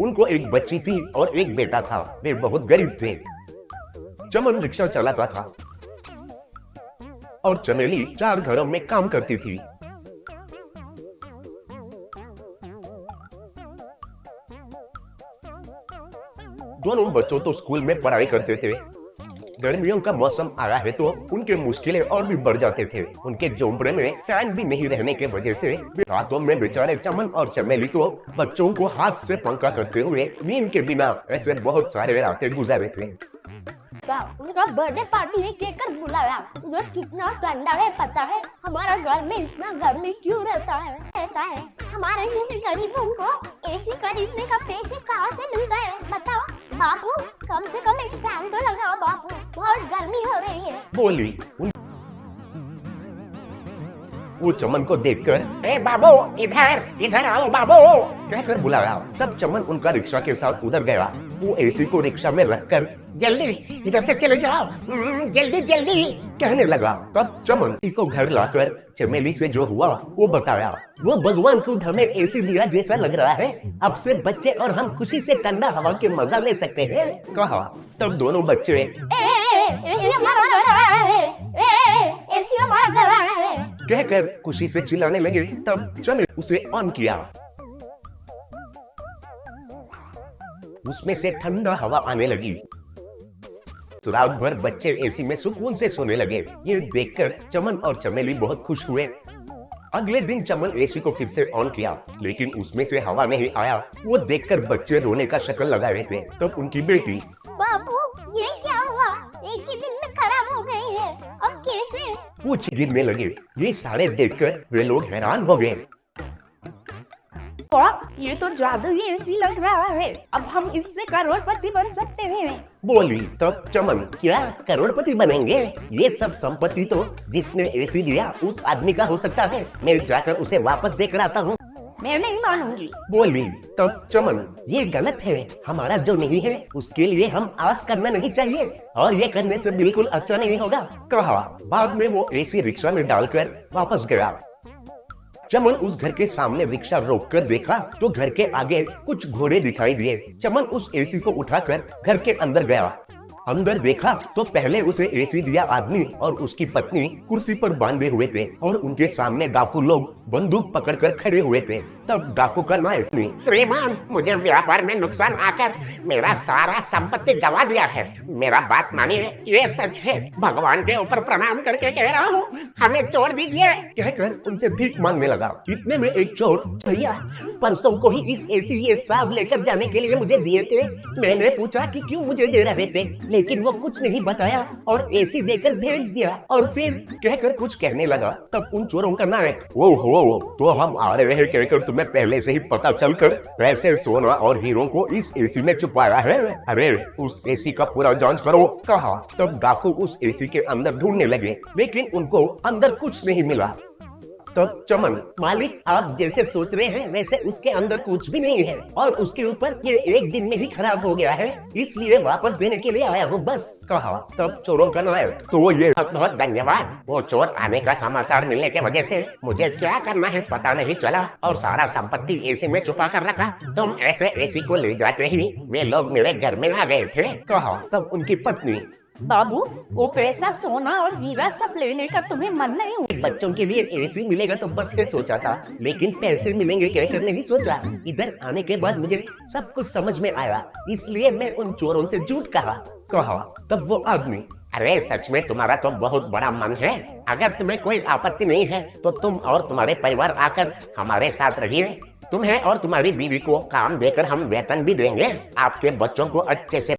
उनको एक बच्ची थी और एक बेटा था। वे बहुत गरीब थे। चमन रिक्शा चलाता था और चमेली 4 घरों में काम करती थी। दोनों बच्चों तो स्कूल में पढ़ाई करते थे। गर्मियों का मौसम आया है तो उनके मुश्किलें और भी बढ़ जाते थे। उनके झोंपड़े में फैन भी नहीं रहने के वजह से रातों में बेचारे चमन और चमेली तो बच्चों को हाथ से पंखा करते हुए नींद के बिना ऐसे बहुत सारे रातें गुजारे थे। उनका बर्थडे पार्टी में केक कर बुलाया। मुझे कितना ठंडा है पता है। हमारा घर में इतना गर्मी क्यों रहता है हमारे जैसे गरीबों को एसी खरीदने का पैसे कहाँ से मिलता है बताओ। बापू कम से कम एक फैन तो लगाओ बापू, बहुत गर्मी हो रही है। बोली वो चमन को देखकर, ए बाबू इधर इधर आओ बाबू कहकर बुलाया। तब चमन उनका रिक्शा के साथ उधर गया। वो एसी को रिक्शा में रखकर जल्दी इधर से चले जाओ, जल्दी जल्दी कहने लगा। तब चमन को घर लाकर चमेली से जो हुआ वो बताया। वो भगवान को हमें एसी दिया जैसा लग रहा है। अब से बच्चे और हम खुशी से ठंडा हवा के मजा ले सकते हैं कहा। तब दोनों बच्चे कहकर खुशी से चिल्लाने लगे। तब चमेली उसे ऑन किया। उसमें से ठंडा हवा आने लगी। रात भर बच्चे एसी में सुकून से सोने लगे। ये देखकर चमन और चमेली बहुत खुश हुए। अगले दिन चमन एसी को फिर से ऑन किया लेकिन उसमें से हवा नहीं आया। वो देखकर बच्चे रोने का शक्ल लगा रहे थे। तब उनकी बेटी, बाबू ये क्या हुआ, एक ही दिन में खराब हो गई है, अब कैसे? वो गिरने लगे। ये सारे देखकर वे लोग हैरान हो गए। ये तो जादुई एसी लग रहा है। अब हम इससे करोड़पति बन सकते हैं। बोली। तब चमन, क्या करोड़पति बनेंगे? ये सब संपत्ति तो जिसने एसी दिया उस आदमी का हो सकता है। मैं जाकर उसे वापस देकर आता हूँ। मैं नहीं मानूंगी। बोली। तब चमन, ये गलत है। हमारा जो नहीं है उसके लिए हम आस करना नहीं चाहिए और ये करने से बिल्कुल अच्छा नहीं होगा कहा। बाद में वो एसी रिक्शा में डालकर वापस गया। चमन उस घर के सामने रिक्शा रोककर देखा तो घर के आगे कुछ घोड़े दिखाई दिए। चमन उस एसी को उठाकर घर के अंदर गया। अंदर देखा तो पहले उसे एसी दिया आदमी और उसकी पत्नी कुर्सी पर बांधे हुए थे और उनके सामने डाकू लोग बंदूक पकड़कर खड़े हुए थे। तब डाकू का नायक, श्रीमान मुझे व्यापार में नुकसान आकर मेरा सारा संपत्ति गवा दिया है। मेरा बात मानिए, ये सच है। भगवान के ऊपर प्रणाम करके कह रहा हूँ, हमें छोड़ दीजिए कहकर उनसे भीख मांगने लगा। इतने में एक चोर, भैया परसों को ही इस एसी ये साहब लेकर जाने के लिए मुझे दिए थे। मैंने पूछा कि क्यों मुझे दे रहे थे लेकिन वो कुछ नहीं बताया और एसी देकर भेज दिया और फिर कहकर कुछ कहने लगा। तब उन चोरों का नायक, वो तो हम आ रहे हैं कहकर तुम्हें पहले से ही पता चलकर ऐसे सोना और हीरो को इस एसी में छुपाया है। अरे उस एसी का पूरा जांच करो कहा। तब डाकू उस एसी के अंदर ढूंढने लगे लेकिन उनको अंदर कुछ नहीं मिला। तब चमन, मालिक आप जैसे सोच रहे हैं वैसे उसके अंदर कुछ भी नहीं है और उसके ऊपर ये एक दिन में ही खराब हो गया है, इसलिए वापस देने के लिए आया हूँ बस कहा। तब चोरों का नायक, तो ये बहुत धन्यवाद। वो चोर आने का समाचार मिलने की वजह से मुझे क्या करना है पता नहीं चला और सारा संपत्ति एसी में छुपा कर रखा। तुम ऐसे एसी को ले जाते ही वे लोग मेरे घर में आ गए थे कहा। तब उनकी पत्नी, बाबू वो पैसा सोना और हीरा सब लेने का तुम्हें मन नहीं हुआ? बच्चों के लिए एसी मिलेगा तो बस ये सोचा था लेकिन पैसे मिलेंगे कहकर नहीं सोचा। इधर आने के बाद मुझे सब कुछ समझ में आया, इसलिए मैं उन चोरों से झूठ कहा। तब वो आदमी, अरे सच में तुम्हारा तो बहुत बड़ा मन है। अगर तुम्हें कोई आपत्ति नहीं है तो तुम और तुम्हारे परिवार आकर हमारे साथ रहिए। तुम्हें और तुम्हारी बीवी को काम देकर हम वेतन भी देंगे। आपके बच्चों को अच्छे से